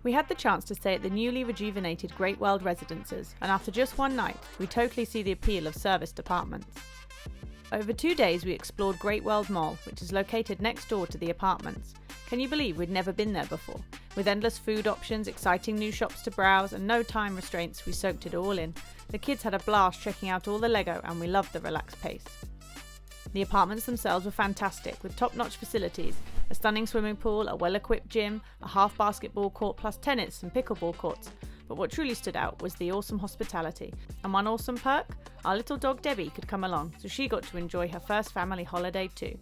We had the chance to stay at the newly rejuvenated Great World Residences, and after just one night, we totally see the appeal of serviced apartments. Over 2 days we explored Great World Mall, which is located next door to the apartments. Can you believe we'd never been there before? With endless food options, exciting new shops to browse, and no time restraints, we soaked it all in. The kids had a blast checking out all the Lego, and we loved the relaxed pace. The apartments themselves were fantastic, with top-notch facilities, a stunning swimming pool, a well-equipped gym, a half basketball court plus tennis and pickleball courts. But what truly stood out was the awesome hospitality. And one awesome perk? Our little dog Debbie could come along, so she got to enjoy her first family holiday too.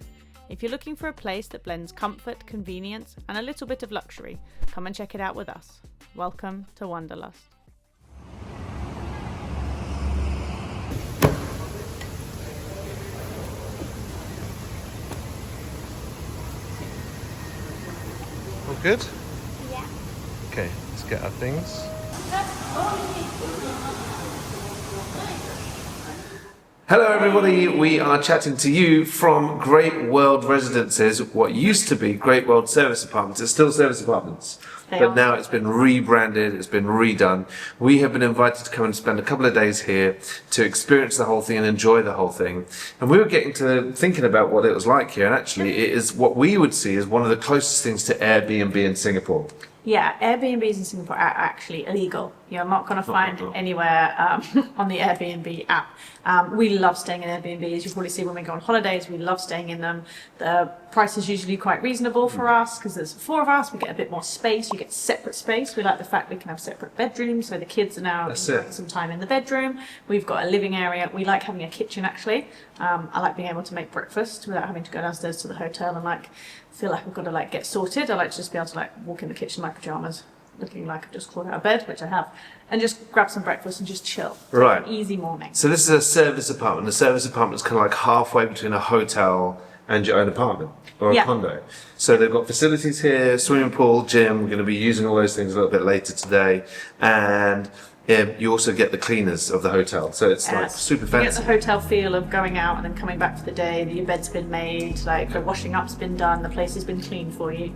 If you're looking for a place that blends comfort, convenience, and a little bit of luxury, come and check it out with us. Welcome to Wonderlust. All good? Yeah. Okay, let's get our things. Hello everybody, we are chatting to you from Great World Residences, what used to be Great World Service Apartments. It's still Service Apartments, but now it's been rebranded, it's been redone. We have been invited to come and spend a couple of days here to experience the whole thing and enjoy the whole thing. And we were getting to thinking about what it was like here, and actually it is what we would see as one of the closest things to Airbnb in Singapore. Yeah, Airbnbs in Singapore are actually illegal. You're not going to find anywhere on the Airbnb app. We love staying in Airbnbs. You probably see when we go on holidays, we love staying in them. The price is usually quite reasonable for us because there's 4 of us. We get a bit more space. You get separate space. We like the fact we can have separate bedrooms, so the kids are now enjoying some time in the bedroom. We've got a living area. We like having a kitchen actually. I like being able to make breakfast without having to go downstairs to the hotel and feel like I've got to get sorted. I like to just be able to walk in the kitchen in my pajamas, looking like I've just crawled out of bed, which I have, and just grab some breakfast and just chill. Right. An easy morning. So this is a service apartment. The service apartment is kind of like halfway between a hotel and your own apartment or a condo. So they've got facilities here, swimming pool, gym. We're going to be using all those things a little bit later today, and you also get the cleaners of the hotel, so it's super fancy. You get the hotel feel of going out and then coming back for the day, that your bed's been made, the washing up's been done, the place has been cleaned for you.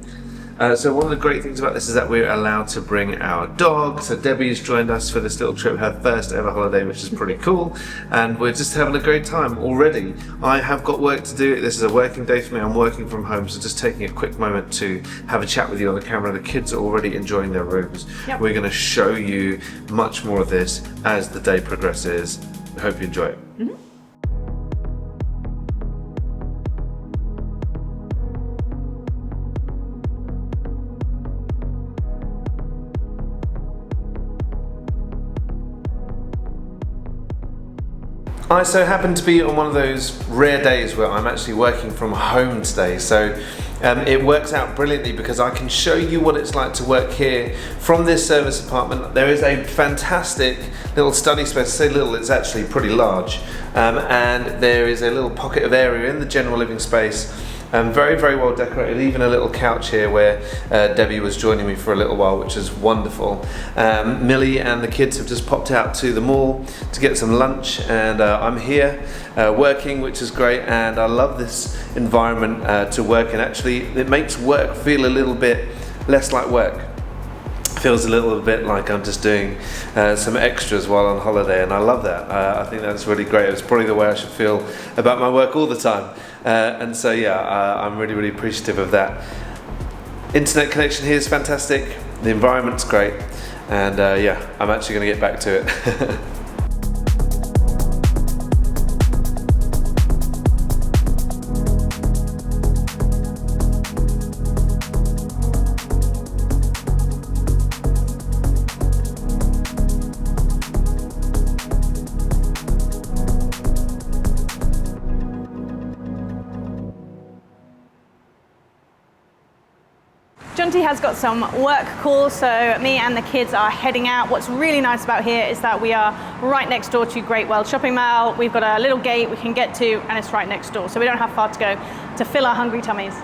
So one of the great things about this is that we're allowed to bring our dog. So Debbie's joined us for this little trip, her first ever holiday, which is pretty cool. And we're just having a great time already. I have got work to do. This is a working day for me. I'm working from home, so just taking a quick moment to have a chat with you on the camera. The kids are already enjoying their rooms. Yep. We're going to show you much more of this as the day progresses. I hope you enjoy it. Mm-hmm. I so happen to be on one of those rare days where I'm actually working from home today, so it works out brilliantly because I can show you what it's like to work here from this service apartment. There is a fantastic little study space. I say little, it's actually pretty large, and there is a little pocket of area in the general living space. Very, very well decorated, even a little couch here where Debbie was joining me for a little while, which is wonderful. Millie and the kids have just popped out to the mall to get some lunch, and I'm here working, which is great, and I love this environment to work in. Actually, it makes work feel a little bit less like work. Feels a little bit like I'm just doing some extras while on holiday, and I love that. I think that's really great. It's probably the way I should feel about my work all the time. And so I'm really, really appreciative of that. Internet connection here is fantastic, the environment's great, and I'm actually going to get back to it. Jonty has got some work calls, so me and the kids are heading out. What's really nice about here is that we are right next door to Great World Shopping Mall. We've got a little gate we can get to, and it's right next door, so we don't have far to go to fill our hungry tummies.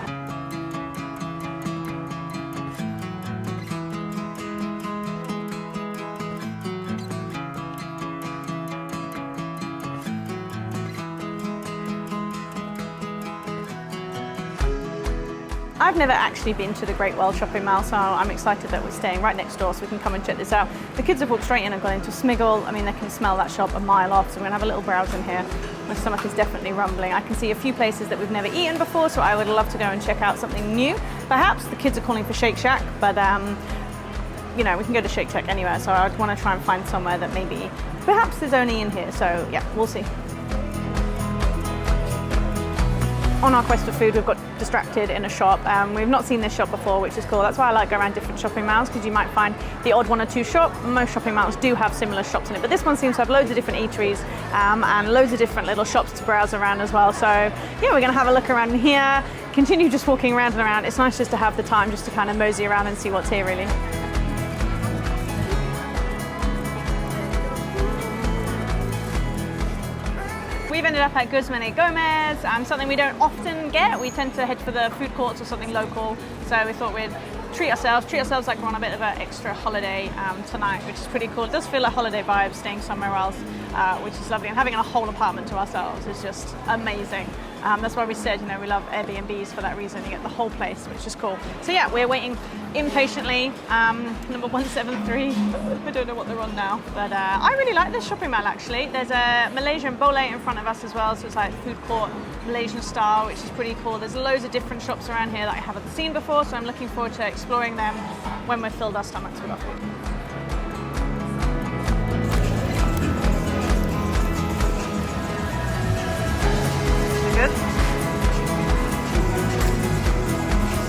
I've never actually been to the Great World shopping mall, so I'm excited that we're staying right next door so we can come and check this out. The kids have walked straight in and gone into Smiggle. I mean, they can smell that shop a mile off, so we're gonna have a little browse in here. My stomach is definitely rumbling. I can see a few places that we've never eaten before, so I would love to go and check out something new. Perhaps the kids are calling for Shake Shack, but you know, we can go to Shake Shack anywhere, so I'd want to try and find somewhere that maybe perhaps there's only in here, so yeah, we'll see. On our quest for food, we've got distracted in a shop. We've not seen this shop before, which is cool. That's why I like going around different shopping malls, because you might find the odd one or two shop. Most shopping malls do have similar shops in it, but this one seems to have loads of different eateries and loads of different little shops to browse around as well. So yeah, we're gonna have a look around in here, continue just walking around and around. It's nice just to have the time just to kind of mosey around and see what's here really. We've ended up at Guzman Gomez, something we don't often get. We tend to head for the food courts or something local, so we thought we'd treat ourselves like we're on a bit of an extra holiday tonight, which is pretty cool. It does feel like holiday vibes staying somewhere else, which is lovely, and having a whole apartment to ourselves is just amazing. That's why we said, you know, we love Airbnbs for that reason. You get the whole place, which is cool. So yeah, we're waiting impatiently. Number 173. I don't know what they're on now, but I really like this shopping mall actually. There's a Malaysian bole in front of us as well, so it's like food court Malaysian style, which is pretty cool. There's loads of different shops around here that I haven't seen before, so I'm looking forward to exploring them when we've filled our stomachs with our food. Good?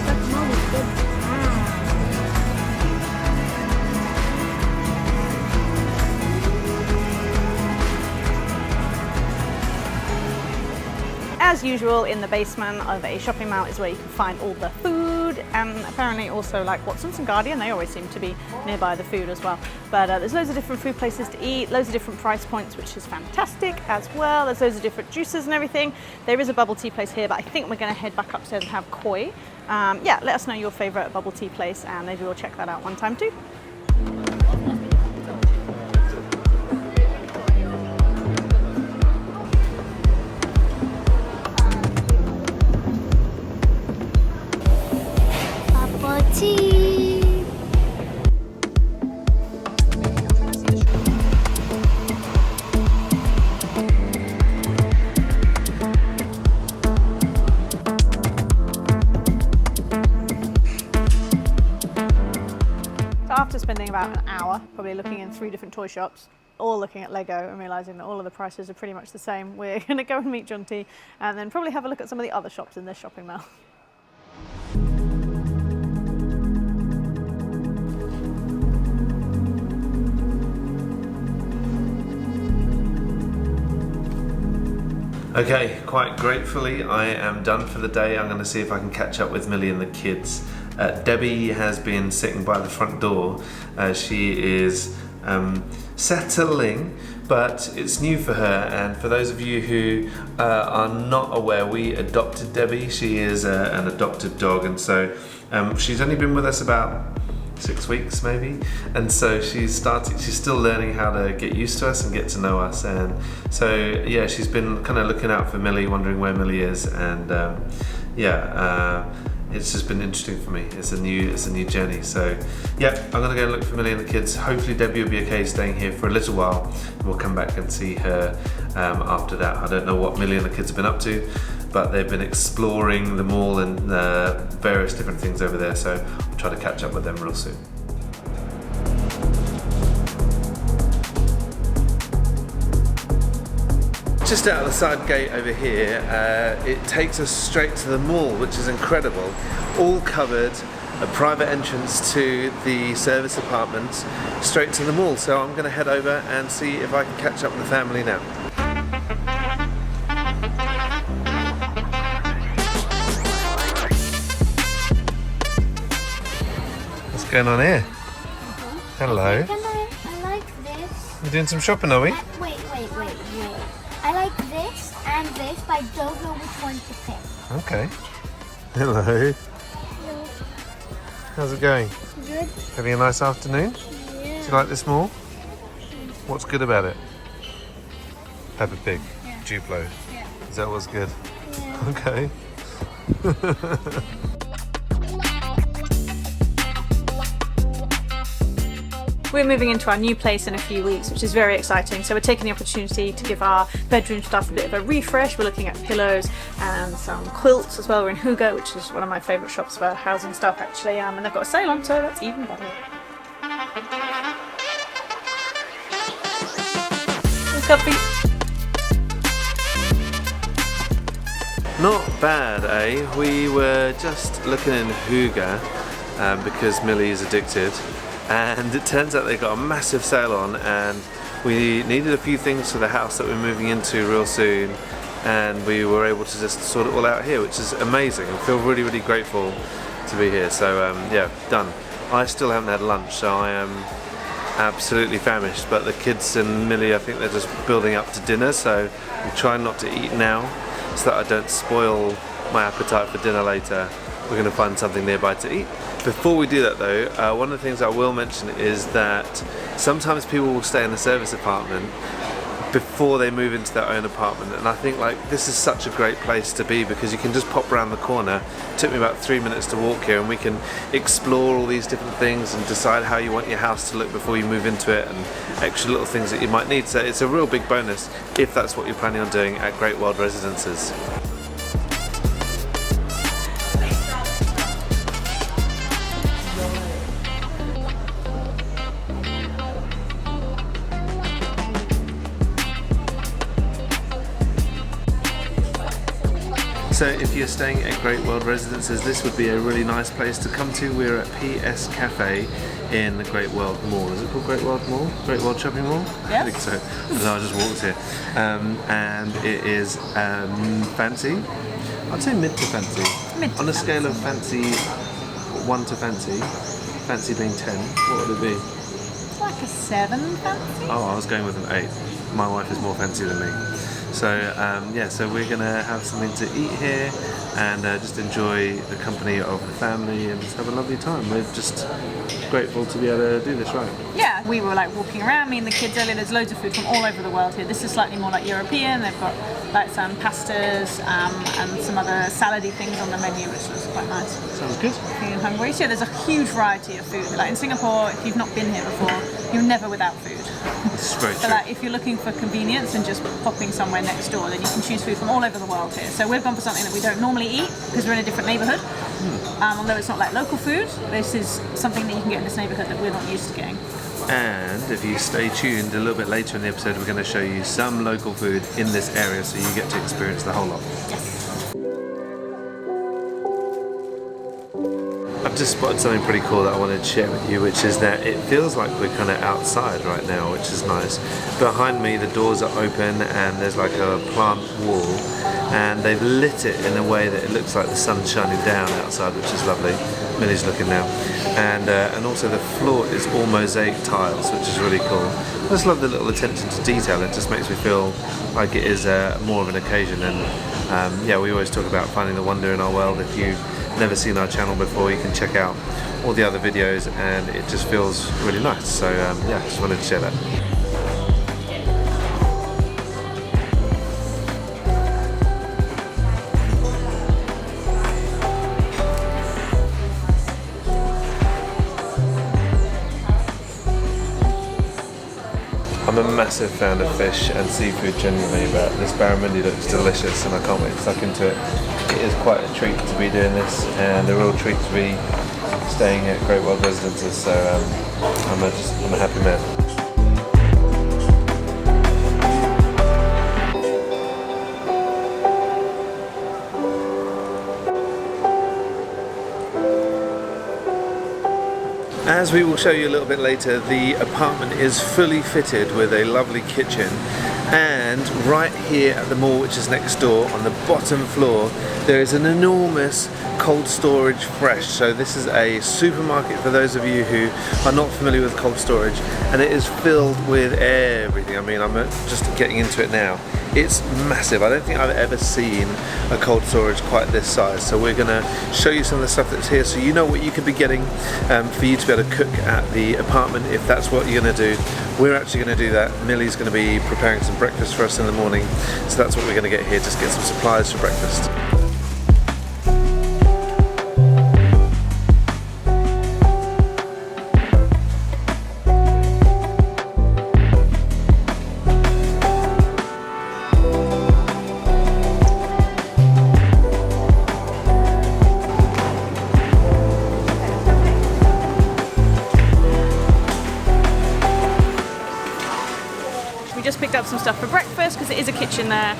That smell is good. As usual, in the basement of a shopping mall is where you can find all the food, and apparently also like Watsons and Guardian, they always seem to be nearby the food as well. But there's loads of different food places to eat, loads of different price points, which is fantastic as well. There's loads of different juices and everything. There is a bubble tea place here, but I think we're going to head back upstairs and have koi. Yeah, let us know your favourite bubble tea place, and maybe we'll check that out one time too. After spending about an hour probably looking in 3 different toy shops, all looking at Lego and realising that all of the prices are pretty much the same, we're going to go and meet Junti and then probably have a look at some of the other shops in this shopping mall. Okay, quite gratefully I am done for the day. I'm going to see if I can catch up with Millie and the kids. Debbie has been sitting by the front door. She is settling, but it's new for her, and for those of you who are not aware, we adopted Debbie. She is an adopted dog, and so she's only been with us about 6 weeks maybe, and so she's still learning how to get used to us and get to know us, and so yeah, she's been kind of looking out for Millie, wondering where Millie is, and it's just been interesting for me. It's a new journey. So yeah, I'm gonna go and look for Millie and the kids. Hopefully Debbie will be okay staying here for a little while, and we'll come back and see her after that. I don't know what Millie and the kids have been up to, but they've been exploring the mall and various different things over there, so I'll try to catch up with them real soon. Just out of the side gate over here, it takes us straight to the mall, which is incredible. All covered, a private entrance to the service apartments, straight to the mall. So I'm going to head over and see if I can catch up with the family now. What's going on here? Hello. I like this. We're doing some shopping, are we? Wait. I like this and this, but I don't know which one to pick. Okay. Hello. Hello. How's it going? Good? Having a nice afternoon? Yeah. Do you like this mall? What's good about it? Peppa Pig. Yeah. Duplo. Yeah. Is that what's good? Yeah. Okay. We're moving into our new place in a few weeks, which is very exciting. So we're taking the opportunity to give our bedroom stuff a bit of a refresh. We're looking at pillows and some quilts as well. We're in Hooga, which is one of my favourite shops for housing stuff actually, and they've got a sale on, so that's even better. Coffee. Not bad, eh? We were just looking in Hooga because Millie is addicted, and it turns out they got a massive sale on, and we needed a few things for the house that we're moving into real soon, and we were able to just sort it all out here, which is amazing. I feel really, really grateful to be here. So yeah, done. I still haven't had lunch, so I am absolutely famished, but the kids and Millie, I think they're just building up to dinner, so I'm trying not to eat now so that I don't spoil my appetite for dinner later. We're going to find something nearby to eat. Before we do that though, one of the things I will mention is that sometimes people will stay in a service apartment before they move into their own apartment, and I think like this is such a great place to be because you can just pop around the corner. It took me about 3 minutes to walk here, and we can explore all these different things and decide how you want your house to look before you move into it, and extra little things that you might need. So it's a real big bonus if that's what you're planning on doing at Great World Residences. So if you're staying at Great World Residences, this would be a really nice place to come to. We're at PS Cafe in the Great World Mall. Is it called Great World Mall? Great World Shopping Mall? Yes. I think so. Because I just walked here. And it is fancy. I'd say mid to fancy. Mid to On a fancy. scale of fancy, 1 to fancy, fancy being 10, what would it be? Like a 7 fancy? Oh, I was going with an 8. My wife is more fancy than me. So yeah, so we're gonna have something to eat here and just enjoy the company of the family and just have a lovely time. We're just grateful to be able to do this, right? Yeah, we were like walking around, me and the kids earlier. There's loads of food from all over the world here. This is slightly more like European. They've got like some pastas and some other salady things on the menu, which looks quite nice. Sounds good. In Hungary, so there's a huge variety of food. Like in Singapore, if you've not been here before, you're never without food. This is very So true. like if you're looking for convenience and just popping somewhere next door, then you can choose food from all over the world here. So we've gone for something that we don't normally eat because we're in a different neighbourhood. Although it's not like local food, this is something that you can get in this neighbourhood that we're not used to getting. And if you stay tuned, a little bit later in the episode, we're going to show you some local food in this area so you get to experience the whole lot. Yes. I've just spotted something pretty cool that I wanted to share with you, which is that it feels like we're kind of outside right now, which is nice. Behind me the doors are open and there's like a plant wall, and they've lit it in a way that it looks like the sun's shining down outside, which is lovely. Millie's looking now. And also the floor is all mosaic tiles, which is really cool. I just love the little attention to detail. It just makes me feel like it is more of an occasion. And yeah, we always talk about finding the wonder in our world. If you've never seen our channel before, you can check out all the other videos, and it just feels really nice. So yeah, just wanted to share that. I'm a massive fan of fish and seafood generally, but this barramundi looks delicious and I can't wait to suck into it. It is quite a treat to be doing this, and a real treat to be staying at Great World Residences, so I'm a happy man. As we will show you a little bit later, the apartment is fully fitted with a lovely kitchen, and right here at the mall, which is next door, on the bottom floor, there is an enormous cold storage fresh. So this is a supermarket for those of you who are not familiar with cold storage, and it is filled with everything. I mean, I'm just getting into it now. It's massive. I don't think I've ever seen a cold storage quite this size. So we're going to show you some of the stuff that's here so you know what you could be getting for you to be able to cook at the apartment if that's what you're going to do. We're actually going to do that. Millie's going to be preparing some breakfast for us in the morning. So that's what we're going to get here, just get some supplies for breakfast. picked up some stuff for breakfast because it is a kitchen there.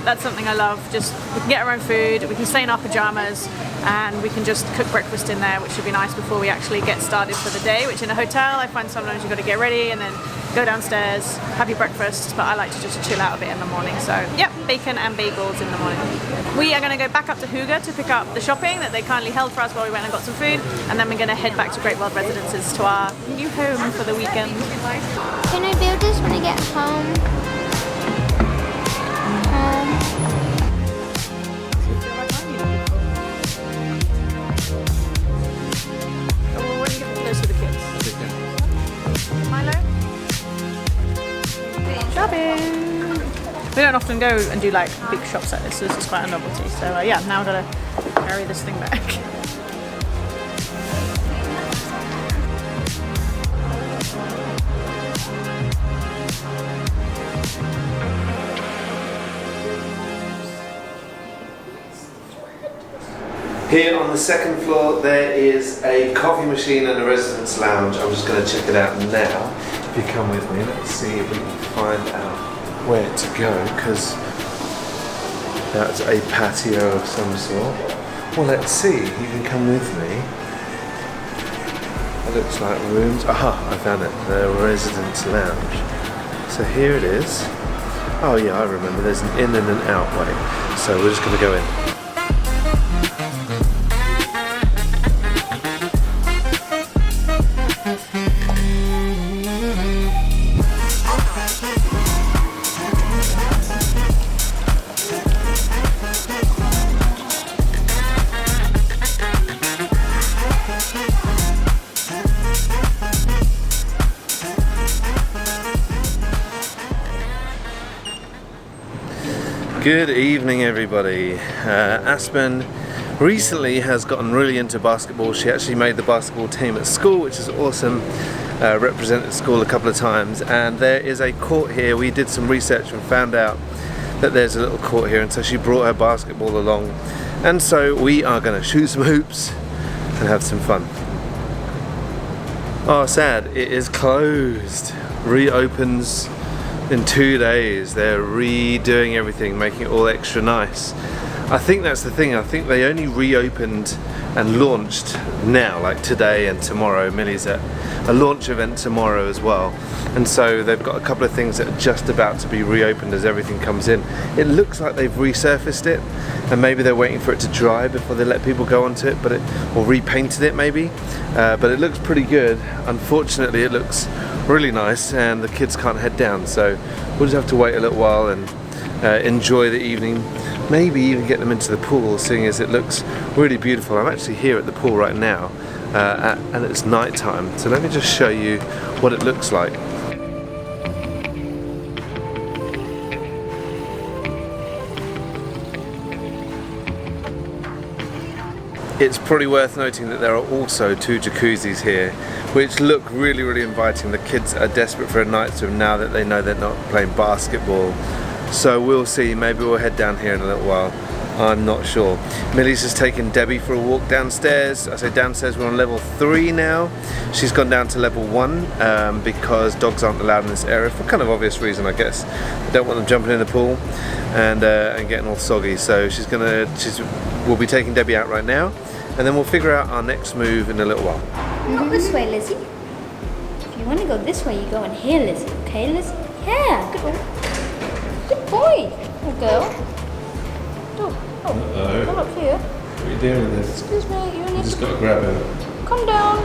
That's something I love. Just we can get our own food, we can stay in our pajamas, and we can just cook breakfast in there, which would be nice before we actually get started for the day, which in a hotel I find sometimes you've got to get ready and then go downstairs, have your breakfast, but I like to just chill out a bit in the morning. So yep, bacon and bagels in the morning. We are going to go back up to Hooga to pick up the shopping that they kindly held for us while we went and got some food, and then we're going to head back to Great World Residences to our new home for the weekend. Can I build this when I get home? Shopping! We don't often go and do like big shops like this, so this is quite a novelty. So yeah, now I've got to carry this thing back. Here on the second floor there is a coffee machine and a residence lounge. I'm just going to check it out now. If you come with me, let's see if we can find out where to go, because that's a patio of some sort. Well, let's see. You can come with me. It looks like rooms. Aha, I found it. The residence lounge. So here it is. Oh yeah, I remember. There's an in and an out way. So we're just going to go in. Good evening everybody. Aspen recently has gotten really into basketball. She actually made the basketball team at school, which is awesome. Represented school a couple of times, and there is a court here. We did some research and found out that there's a little court here, and so she brought her basketball along, and so we are going to shoot some hoops and have some fun. Oh, sad, it is closed. Reopens in 2 days. They're redoing everything, making it all extra nice. I think that's the thing. I think they only reopened and launched now, like today and tomorrow. Millie's at a launch event tomorrow as well, and so they've got a couple of things that are just about to be reopened as everything comes in. It looks like they've resurfaced it, and maybe they're waiting for it to dry before they let people go onto it, or repainted it maybe, but it looks pretty good. Unfortunately, it looks really nice and the kids can't head down, so we'll just have to wait a little while and enjoy the evening, maybe even get them into the pool, seeing as it looks really beautiful. I'm actually here at the pool right now, and it's night time, so let me just show you what it looks like. It's probably worth noting that there are also 2 jacuzzis here, which look really, really inviting. The kids are desperate for a night swim now that they know they're not playing basketball. So we'll see, maybe we'll head down here in a little while. I'm not sure. Millie's just taken Debbie for a walk downstairs. I say downstairs, we're on level 3 now. She's gone down to level 1 because dogs aren't allowed in this area for kind of obvious reason, I guess. They don't want them jumping in the pool and getting all soggy. So we'll be taking Debbie out right now, and then we'll figure out our next move in a little while. Not this way, Lizzie. If you want to go this way, you go in here, Lizzie. Okay, Lizzie? Yeah, good boy. Good boy. Good girl. Oh, come up here. What are you doing with this? Excuse me, you need Just to... got to grab him. Come down.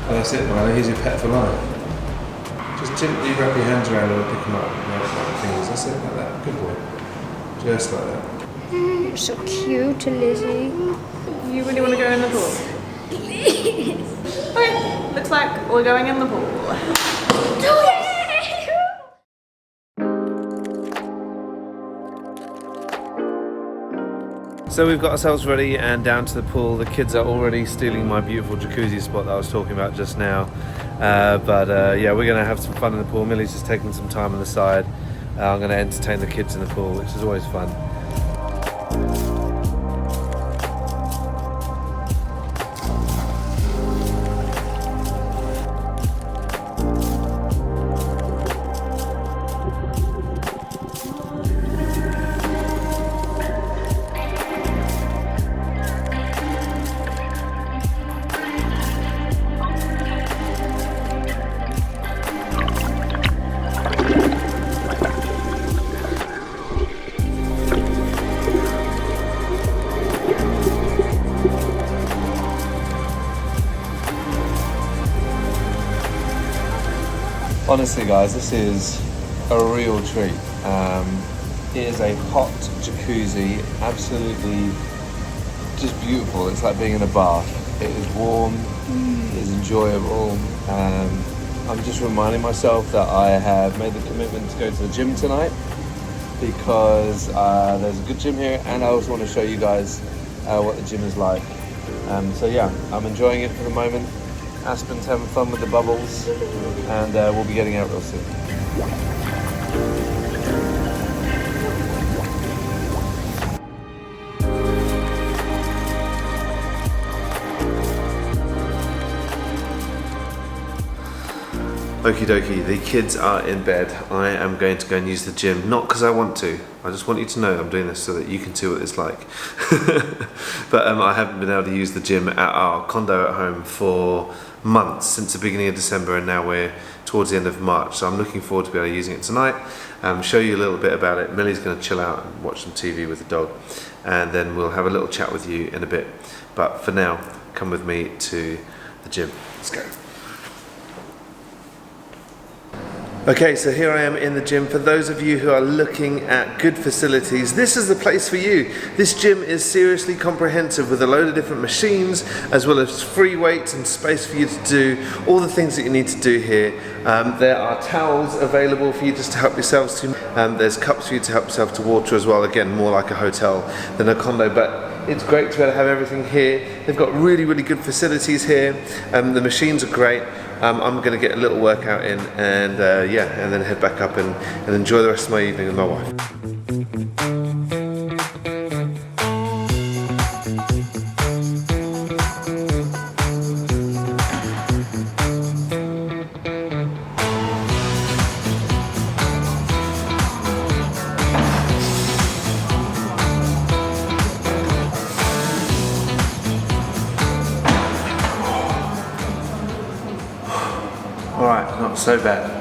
Oh, that's it, Milo. He's your pet for life. Just gently wrap your hands around him and pick him up. Like fingers. That's it, like that. Good boy. Just like that. You're so cute, Lizzie. You really want to go in the pool? Please. Okay, looks like we're going in the pool. Do it! So we've got ourselves ready and down to the pool. The kids are already stealing my beautiful jacuzzi spot that I was talking about just now. Yeah, we're going to have some fun in the pool. Millie's just taking some time on the side. I'm going to entertain the kids in the pool, which is always fun. Honestly guys, this is a real treat. It is a hot jacuzzi, absolutely just beautiful. It's like being in a bath. It is warm, it is enjoyable. I'm just reminding myself that I have made the commitment to go to the gym tonight because there's a good gym here, and I also want to show you guys what the gym is like. So yeah, I'm enjoying it for the moment. Aspen's having fun with the bubbles, and we'll be getting out real soon. Okie dokie, the kids are in bed. I am going to go and use the gym, not because I want to. I just want you to know I'm doing this so that you can see what it's like. But I haven't been able to use the gym at our condo at home for months, since the beginning of December, and now we're towards the end of March. So I'm looking forward to be able to using it tonight. Show you a little bit about it. Millie's going to chill out and watch some TV with the dog, and then we'll have a little chat with you in a bit. But for now, come with me to the gym. Let's go. Okay, so here I am in the gym. For those of you who are looking at good facilities, this is the place for you. This gym is seriously comprehensive with a load of different machines, as well as free weights and space for you to do all the things that you need to do here. There are towels available for you just to help yourselves to. There's cups for you to help yourself to water as well. Again, more like a hotel than a condo, but it's great to be able to have everything here. They've got really, really good facilities here. The machines are great. I'm going to get a little workout in, and yeah, and then head back up and enjoy the rest of my evening with my wife. Alright, not so bad.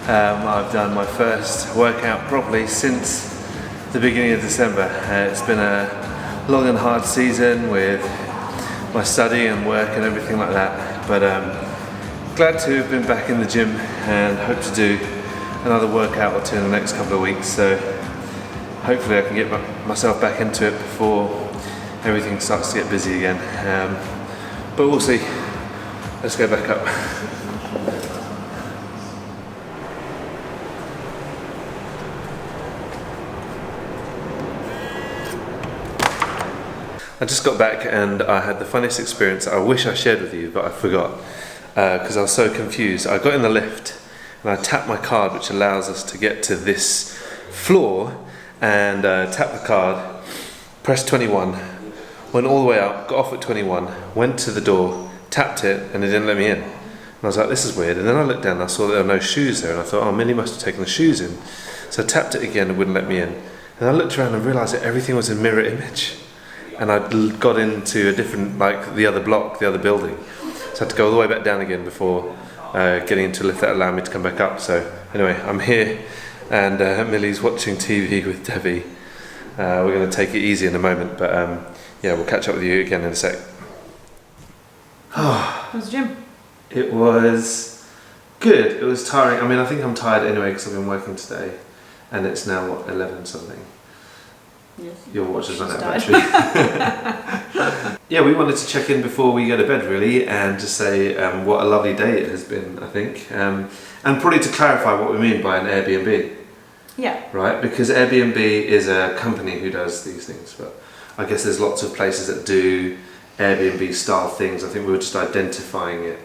I've done my first workout properly since the beginning of December. It's been a long and hard season with my study and work and everything like that, but glad to have been back in the gym and hope to do another workout or two in the next couple of weeks, so hopefully I can get myself back into it before everything starts to get busy again, but we'll see. Let's go back up. I just got back and I had the funniest experience. I wish I shared with you, but I forgot because I was so confused. I got in the lift and I tapped my card, which allows us to get to this floor, and tapped the card, pressed 21, went all the way up, got off at 21, went to the door, tapped it, and it didn't let me in. And I was like, this is weird. And then I looked down and I saw that there were no shoes there, and I thought, oh, Millie must have taken the shoes in. So I tapped it again and it wouldn't let me in. And I looked around and realised that everything was a mirror image. And I'd got into a different, like the other block, the other building. So I had to go all the way back down again before getting into a lift that allowed me to come back up. So anyway, I'm here, and Millie's watching TV with Debbie. We're going to take it easy in a moment, but yeah, we'll catch up with you again in a sec. How was the gym? It was good. It was tiring. I mean, I think I'm tired anyway because I've been working today, and it's now what, 11 something. Yes. Your watch has run out of battery. Yeah, we wanted to check in before we go to bed really, and just say what a lovely day it has been, I think, and probably to clarify what we mean by an Airbnb. Yeah. Right, because Airbnb is a company who does these things, but I guess there's lots of places that do Airbnb style things. I think we were just identifying it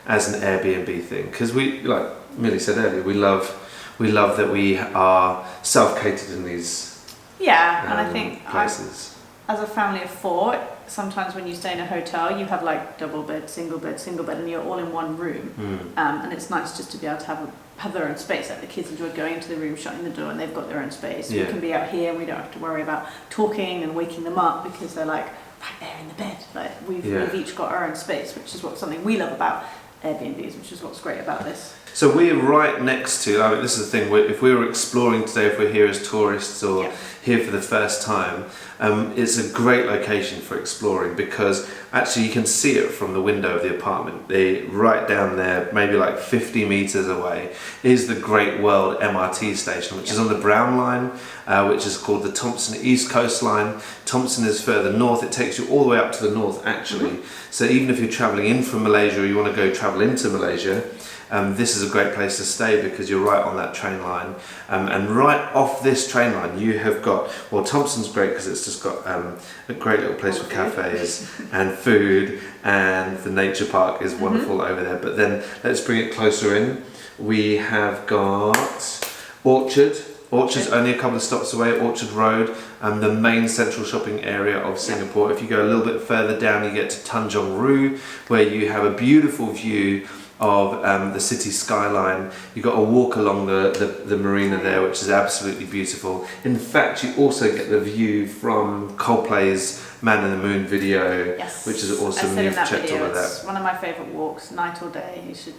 as an Airbnb thing because we, like Millie said earlier, we love that we are self-catered in these. Yeah, and I think places. As a family of 4, sometimes when you stay in a hotel, you have like double bed, single bed, and you're all in one room. And it's nice just to be able to have their own space. Like the kids enjoy going into the room, shutting the door, and they've got their own space. Yeah. We can be out here, and we don't have to worry about talking and waking them up because they're like right there in the bed. Like we've each got our own space, which is something we love about Airbnbs, which is what's great about this. So we're right next to, I mean, this is the thing, if we were exploring today, if we're here as tourists or here for the first time, it's a great location for exploring because actually you can see it from the window of the apartment. Right down there, maybe like 50 metres away, is the Great World MRT station, which is on the Brown Line, which is called the Thompson East Coast Line. Thompson is further north. It takes you all the way up to the north, actually. So even if you're travelling in from Malaysia or you want to go travel into Malaysia, this is a great place to stay because you're right on that train line, and right off this train line you have got, well, Thompson's great because it's just got a great little place for cafes and food, and the nature park is wonderful over there. But then let's bring it closer in. We have got Orchard's only a couple of stops away, Orchard Road, the main central shopping area of Singapore. If you go a little bit further down, you get to Tanjong Rhu, where you have a beautiful view of the city skyline. You've got a walk along the marina there, which is absolutely beautiful. In fact, you also get the view from Coldplay's Man in the Moon video, which is awesome. You've checked all of that. It's one of my favourite walks, night or day. You should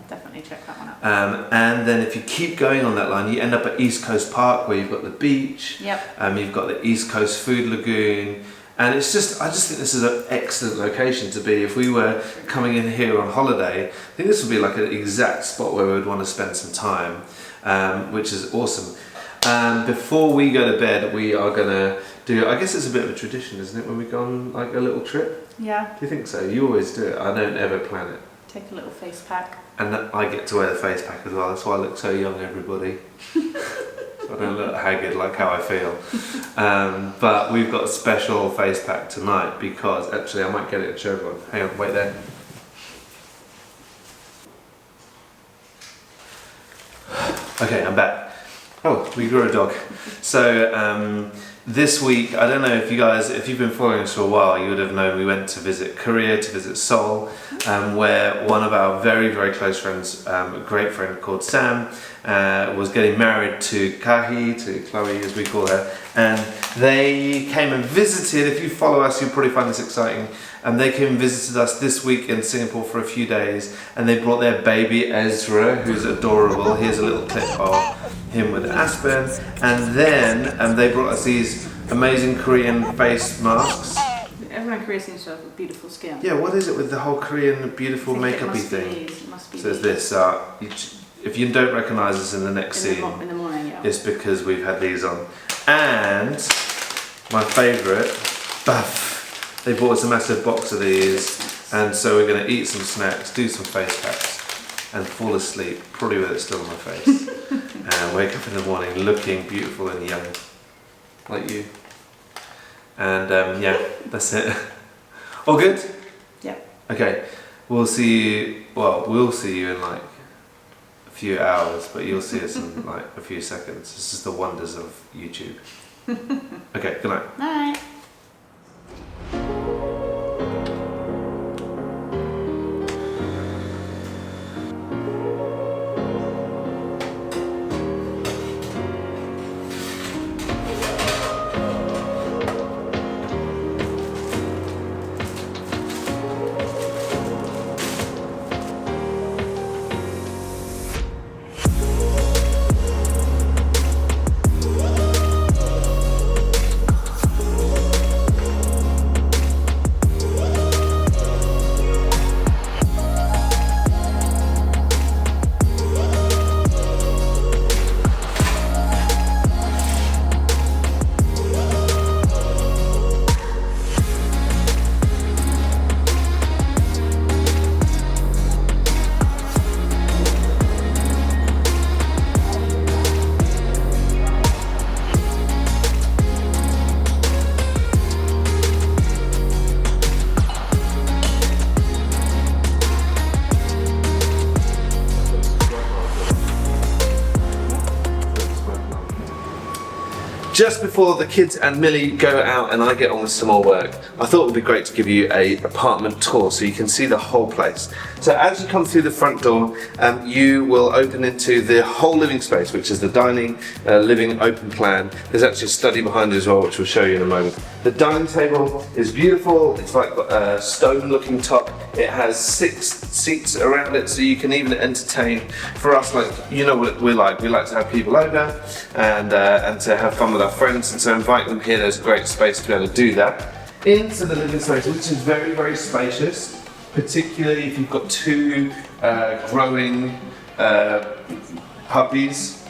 definitely check that one out. And then if you keep going on that line, you end up at East Coast Park, where you've got the beach. You've got the East Coast Food Lagoon. And I just think this is an excellent location to be. If we were coming in here on holiday, I think this would be like an exact spot where we would want to spend some time, which is awesome. Before we go to bed, we are going to do, I guess it's a bit of a tradition, isn't it, when we go on like a little trip? Yeah. Do you think so? You always do it. I don't ever plan it. Take a little face pack. And I get to wear the face pack as well. That's why I look so young, everybody. I don't look haggard like how I feel. But we've got a special face pack tonight because, actually, I might get it and show everyone. Hang on, wait there. Okay, I'm back. Oh, we grew a dog. So this week, I don't know if you've been following us for a while, you would have known we went to visit Korea, to visit Seoul, where one of our very, very close friends, a great friend called Sam, was getting married to Kahi, to Chloe as we call her, and they came and visited. If you follow us, you'll probably find this exciting. And they came and visited us this week in Singapore for a few days, and they brought their baby Ezra, who's adorable. Here's a little clip of him with Aspen, and then they brought us these amazing Korean face masks. Everyone in Korea seems to have a beautiful skin. Yeah, what is it with the whole Korean beautiful makeup-y thing? It must be so it's this, if you don't recognise us in the next scene, in the morning, it's because we've had these on. And my favourite, Buff. They bought us a massive box of these, and so we're going to eat some snacks, do some face packs, and fall asleep, probably with it still on my face, and wake up in the morning looking beautiful and young, like you. And yeah, that's it. All good? Yeah. Okay, we'll see you in like a few hours, but you'll see us in like a few seconds. This is the wonders of YouTube. Okay, good night. Night. Just before the kids and Millie go out and I get on with some more work, I thought it would be great to give you an apartment tour so you can see the whole place. So as you come through the front door, you will open into the whole living space, which is the dining, living open plan. There's actually a study behind it as well, which we'll show you in a moment. The dining table is beautiful. It's like got a stone looking top. It has 6 seats around it, so you can even entertain. For us, like, you know what we like to have people over and to have fun with our friends, and so invite them here. There's a great space to be able to do that. Into the living space, which is very, very spacious, particularly if you've got 2 growing puppies.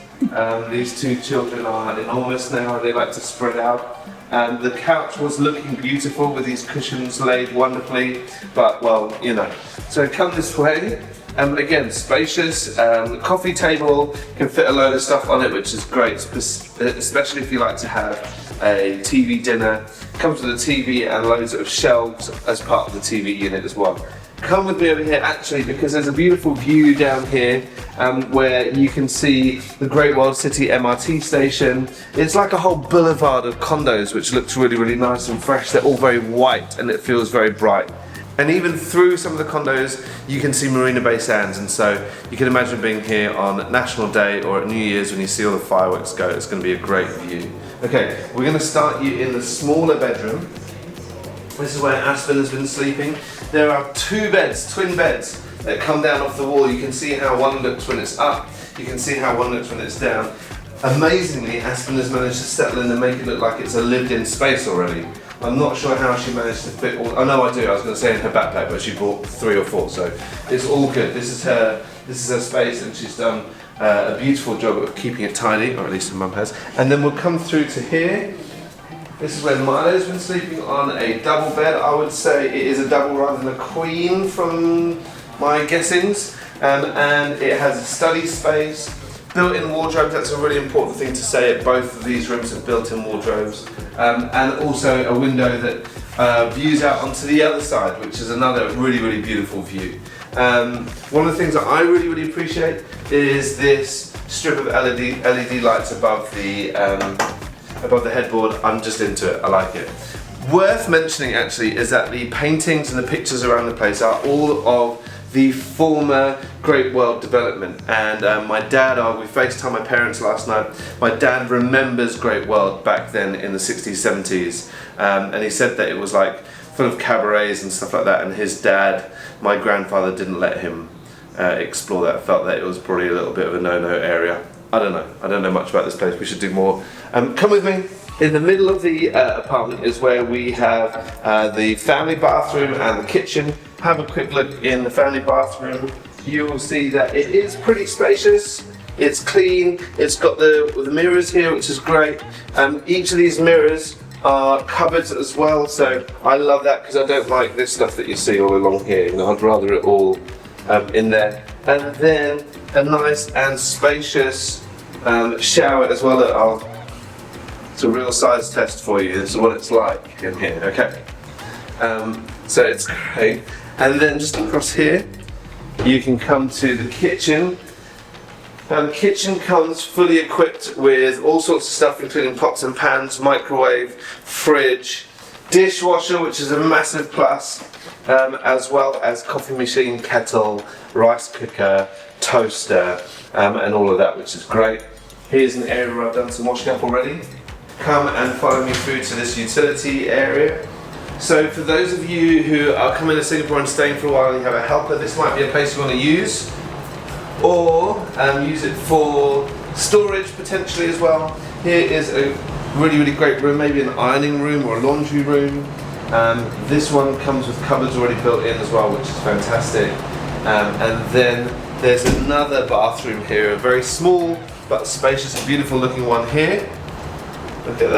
These 2 children are enormous now, they like to spread out. And the couch was looking beautiful with these cushions laid wonderfully, but well, you know. So come this way, again, spacious, coffee table, can fit a load of stuff on it, which is great, especially if you like to have a TV dinner. Comes with a TV and loads of shelves as part of the TV unit as well. Come with me over here actually, because there's a beautiful view down here where you can see the Great World City MRT station. It's like a whole boulevard of condos which looks really, really nice and fresh. They're all very white and it feels very bright. And even through some of the condos you can see Marina Bay Sands, and so you can imagine being here on National Day or at New Year's when you see all the fireworks go. It's going to be a great view. Okay, we're going to start you in the smaller bedroom. This is where Aspen has been sleeping. There are 2 beds, twin beds, that come down off the wall. You can see how one looks when it's up. You can see how one looks when it's down. Amazingly, Aspen has managed to settle in and make it look like it's a lived-in space already. I'm not sure how she managed to fit all. Oh no, I do. I was going to say in her backpack, but she brought 3 or 4, so it's all good. This is her space, and she's done a beautiful job of keeping it tidy, or at least her mum has. And then we'll come through to here. This is where Milo's been sleeping on a double bed. I would say it is a double rather than a queen from my guessings. And it has a study space, built-in wardrobes. That's a really important thing to say. Both of these rooms have built-in wardrobes. And also a window that views out onto the other side, which is another really, really beautiful view. One of the things that I really, really appreciate is this strip of LED lights above the headboard. I'm just into it, I like it. Worth mentioning actually is that the paintings and the pictures around the place are all of the former Great World development, and my dad, we FaceTimed my parents last night. My dad remembers Great World back then in the 60s, 70s, and he said that it was like full of cabarets and stuff like that, and his dad, my grandfather, didn't let him explore that, felt that it was probably a little bit of a no-no area. I don't know much about this place. We should do more. Come with me. In the middle of the apartment is where we have the family bathroom and the kitchen. Have a quick look in the family bathroom. You will see that it is pretty spacious. It's clean. It's got the mirrors here, which is great. Each of these mirrors are cupboards as well, so I love that because I don't like this stuff that you see all along here. You know, I'd rather it all in there. And then a nice and spacious shower as well. It's a real size test for you. This is what it's like in here, okay? So it's great. And then just across here, you can come to the kitchen. The kitchen comes fully equipped with all sorts of stuff, including pots and pans, microwave, fridge, dishwasher, which is a massive plus, as well as coffee machine, kettle, rice cooker, toaster, and all of that, which is great. Here's an area where I've done some washing up already. Come and follow me through to this utility area. So for those of you who are coming to Singapore and staying for a while and you have a helper, this might be a place you want to use, or use it for storage potentially as well. Here is a really, really great room, maybe an ironing room or a laundry room. This one comes with cupboards already built in as well, which is fantastic. And then there's another bathroom here, a very small but spacious and beautiful looking one here. Look at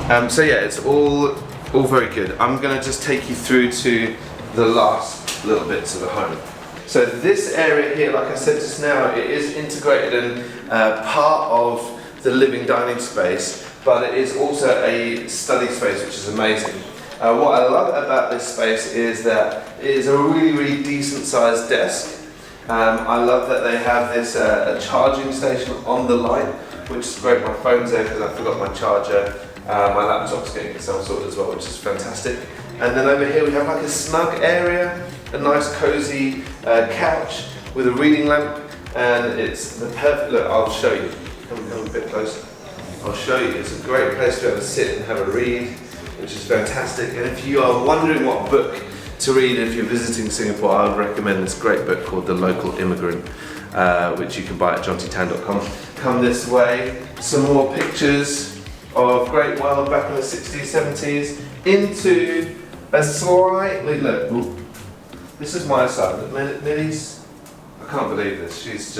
that. So yeah, it's all very good. I'm going to just take you through to the last little bits of the home. So this area here, like I said just now, it is integrated and part of the living dining space, but it is also a study space, which is amazing. What I love about this space is that it is a really, really decent sized desk. I love that they have this a charging station on the light, which is great. My phone's there because I forgot my charger. My laptop's getting itself sorted as well, which is fantastic. And then over here we have like a snug area, a nice cozy couch with a reading lamp, and it's the perfect look. I'll show you. Come a bit closer. I'll show you. It's a great place to be able to sit and have a read, which is fantastic. And if you are wondering what book to read if you're visiting Singapore, I would recommend this great book called The Local Immigrant, which you can buy at johntytan.com. Come this way, some more pictures of Great World back in the 60s, 70s, into a slightly, look, ooh, this is my side, but Millie's, I can't believe this, she's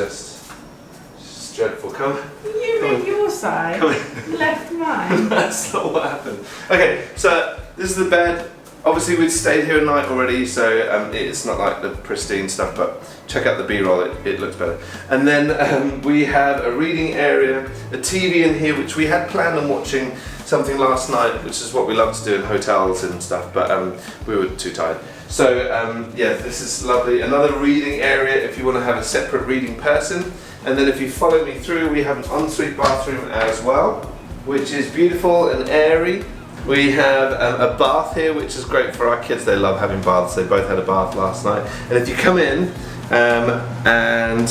dreadful. Come. You made your side, left mine. That's not what happened. Okay, so this is the bed. Obviously we'd stayed here a night already, so it's not like the pristine stuff, but check out the B-roll, it looks better. And then we have a reading area, a TV in here, which we had planned on watching something last night, which is what we love to do in hotels and stuff, but we were too tired. So yeah, this is lovely. Another reading area if you want to have a separate reading person. And then if you follow me through, we have an ensuite bathroom as well, which is beautiful and airy. We have a bath here, which is great for our kids. They love having baths. They both had a bath last night. And if you come in, and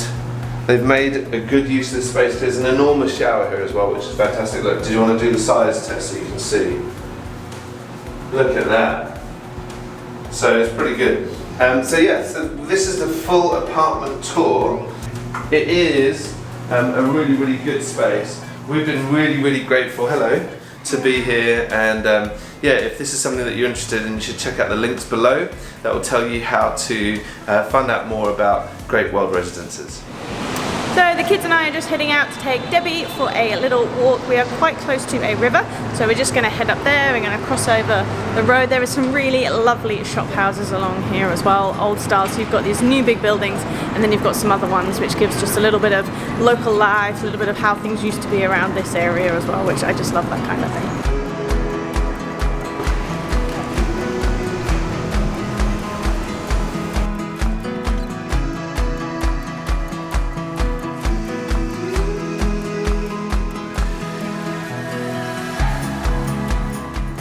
they've made a good use of this space. There's an enormous shower here as well, which is fantastic. Look, do you want to do the size test so you can see? Look at that. So it's pretty good. So yeah, so this is the full apartment tour. It is a really, really good space. We've been really, really grateful. Hello. To be here, and yeah, if this is something that you're interested in, you should check out the links below. That will tell you how to find out more about Great World Residences. So the kids and I are just heading out to take Debbie for a little walk. We are quite close to a river, so we're just going to head up there. We're going to cross over the road. There are some really lovely shop houses along here as well, old style. So you've got these new big buildings, and then you've got some other ones which gives just a little bit of local life, a little bit of how things used to be around this area as well, which I just love that kind of thing.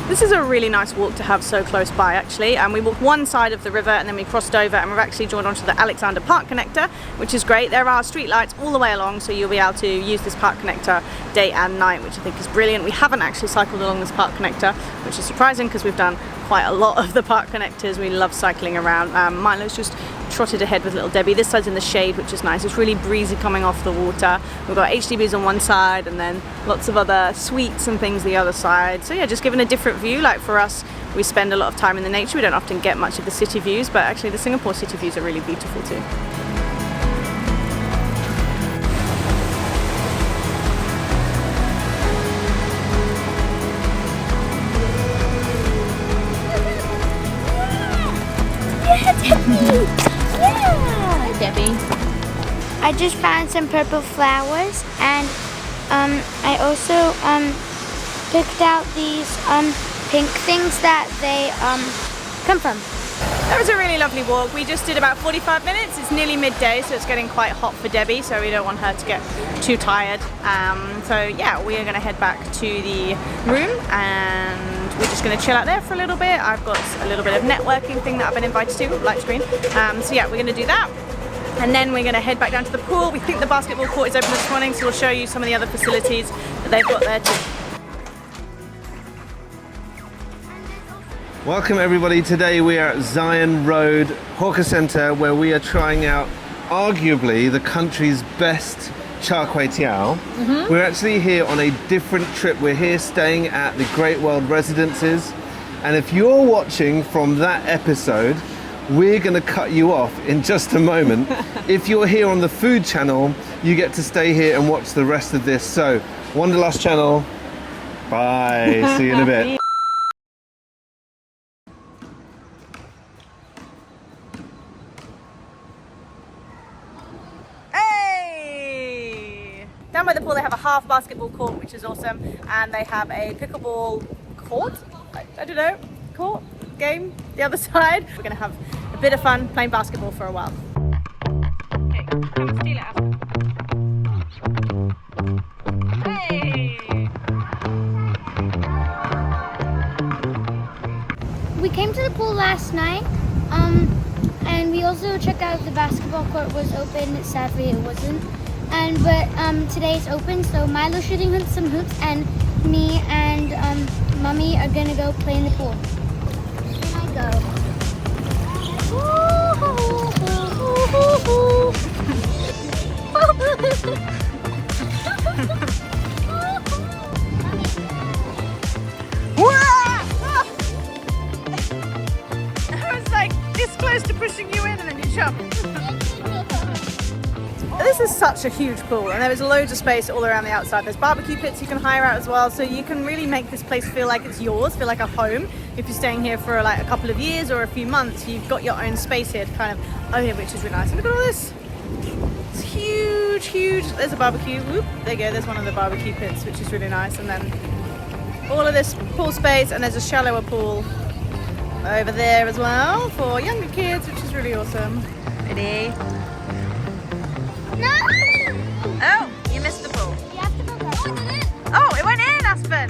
This is a really nice walk to have so close by actually, and we walked one side of the river and then we crossed over and we've actually joined onto the Alexander Park connector, which is great. There are street lights all the way along, so you'll be able to use this park connector day and night, which I think is brilliant. We haven't actually cycled along this park connector, which is surprising because we've done quite a lot of the park connectors. We love cycling around. Milo's just trotted ahead with little Debbie. This side's in the shade, which is nice. It's really breezy coming off the water. We've got HDBs on one side and then lots of other suites and things the other side. So yeah, just giving a different view. Like for us, we spend a lot of time in the nature. We don't often get much of the city views, but actually the Singapore city views are really beautiful too. Debbie. I just found some purple flowers, and I also picked out these pink things that they come from. That was a really lovely walk. We just did about 45 minutes. It's nearly midday, so it's getting quite hot for Debbie, so we don't want her to get too tired. So yeah, we are going to head back to the room and we're just going to chill out there for a little bit. I've got a little bit of networking thing that I've been invited to, light screen. So yeah, we're going to do that. And then we're going to head back down to the pool. We think the basketball court is open this morning, so we'll show you some of the other facilities that they've got there too. Welcome everybody. Today we are at Zion Road Hawker Centre, where we are trying out arguably the country's best char kway teow. We're actually here on a different trip. We're here staying at the Great World Residences, and if you're watching from that episode, we're going to cut you off in just a moment. If you're here on the food channel, you get to stay here and watch the rest of this. So, Wonderlust channel, bye. See you in a bit. Hey! Down by the pool they have a half basketball court, which is awesome, and they have a pickleball court, I don't know, court? Game the other side. We're gonna have a bit of fun playing basketball for a while. Okay, come and steal it after. Hey! We came to the pool last night, and we also checked out if the basketball court was open. Sadly, it wasn't. but today it's open, so Milo's shooting some hoops, and me and Mommy are gonna go play in the pool. Here I go. I was like this close to pushing you in and then you jump. This is such a huge pool, and there is loads of space all around the outside. There's barbecue pits you can hire out as well, so you can really make this place feel like it's yours, feel like a home. If you're staying here for like a couple of years or a few months, you've got your own space here to kind of own it, which is really nice. And look at all this. It's huge, huge. There's a barbecue. Whoop, there you go. There's one of the barbecue pits, which is really nice. And then all of this pool space, and there's a shallower pool over there as well for younger kids, which is really awesome. Ready? No! Oh, you missed the pool. You have to go back. Oh, it went in, Aspen.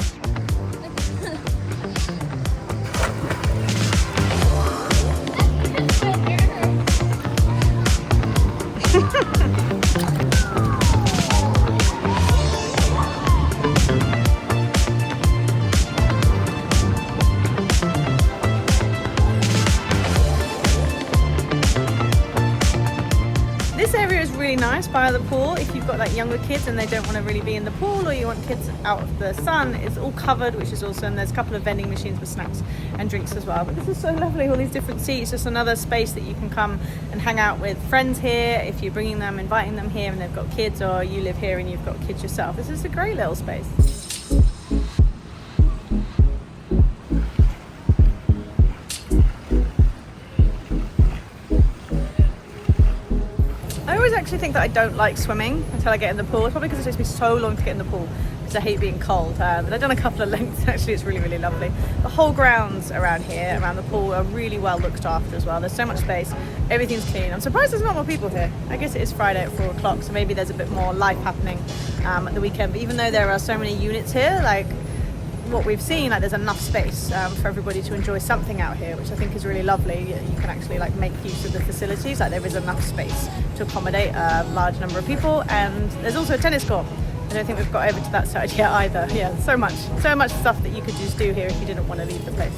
This area is really nice by the pool if you've got like younger kids and they don't want to really be in the pool, or you want kids out of the sun. It's all covered, which is awesome. There's a couple of vending machines with snacks and drinks as well. But this is so lovely, all these different seats. Just another space that you can come and hang out with friends here if you're bringing them, inviting them here and they've got kids, or you live here and you've got kids yourself. This is a great little space. I always actually think that I don't like swimming until I get in the pool. It's probably because it takes me so long to get in the pool because I hate being cold. But I've done a couple of lengths. Actually, it's really, really lovely. The whole grounds around here, around the pool, are really well looked after as well. There's so much space. Everything's clean. I'm surprised there's not more people here. I guess it is Friday at 4 o'clock, so maybe there's a bit more life happening at the weekend. But even though there are so many units here, like what we've seen, like there's enough space for everybody to enjoy something out here, which I think is really lovely. You can actually like make use of the facilities. Like there is enough space to accommodate a large number of people, and there's also a tennis court. I don't think we've got over to that side yet either. Yeah, so much stuff that you could just do here if you didn't want to leave the place.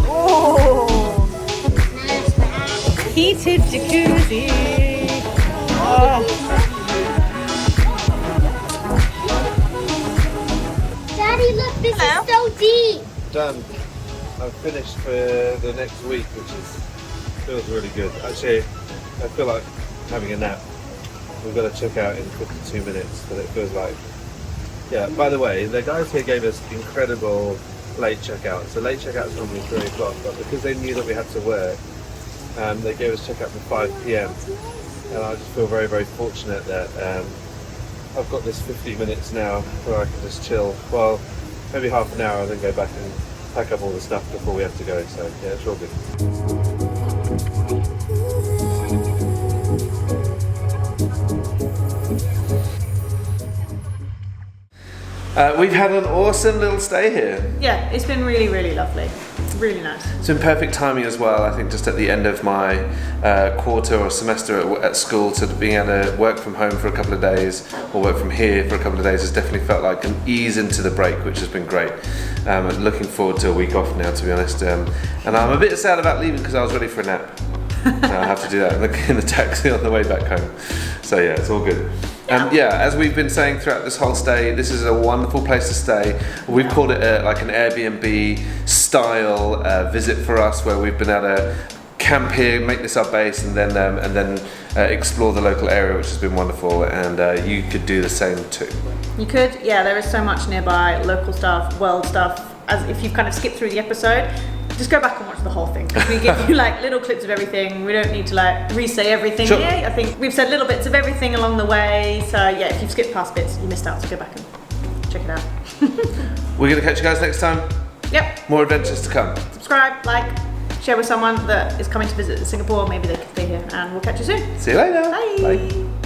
Oh, heated jacuzzi. Oh. Daddy, look, this is so deep. Done. I'm finished for the next week, feels really good. Actually, I feel like having a nap. We've got to check out in 52 minutes, but it feels like... Yeah, by the way, the guys here gave us incredible late checkout. So late checkout is normally 3 o'clock, but because they knew that we had to work, they gave us checkout for 5 p.m. And I just feel very, very fortunate that I've got this 50 minutes now where I can just chill. Well, maybe half an hour and then go back and pack up all the stuff before we have to go. So yeah, it's all good. We've had an awesome little stay here. Yeah, it's been really, really lovely. Really nice. It's been perfect timing as well. I think just at the end of my quarter or semester at school, to being able to work from home for a couple of days or work from here for a couple of days has definitely felt like an ease into the break, which has been great. I'm looking forward to a week off now, to be honest. And I'm a bit sad about leaving because I was ready for a nap. I'll have to do that in the taxi on the way back home. So yeah, it's all good. Yeah, as we've been saying throughout this whole stay, this is a wonderful place to stay. We've called it like an Airbnb style visit for us, where we've been able to camp here, make this our base, and then explore the local area, which has been wonderful. And you could do the same too. You could, yeah. There is so much nearby, local stuff, world stuff. As if you've kind of skipped through the episode, just go back and watch the whole thing. We give you like little clips of everything. We don't need to like re-say everything here. I think we've said little bits of everything along the way. So yeah, if you've skipped past bits, you missed out. So go back and check it out. We're gonna catch you guys next time. Yep. More adventures to come. Subscribe, like, share with someone that is coming to visit Singapore. Maybe they could stay here, and we'll catch you soon. See you later. Bye. Bye.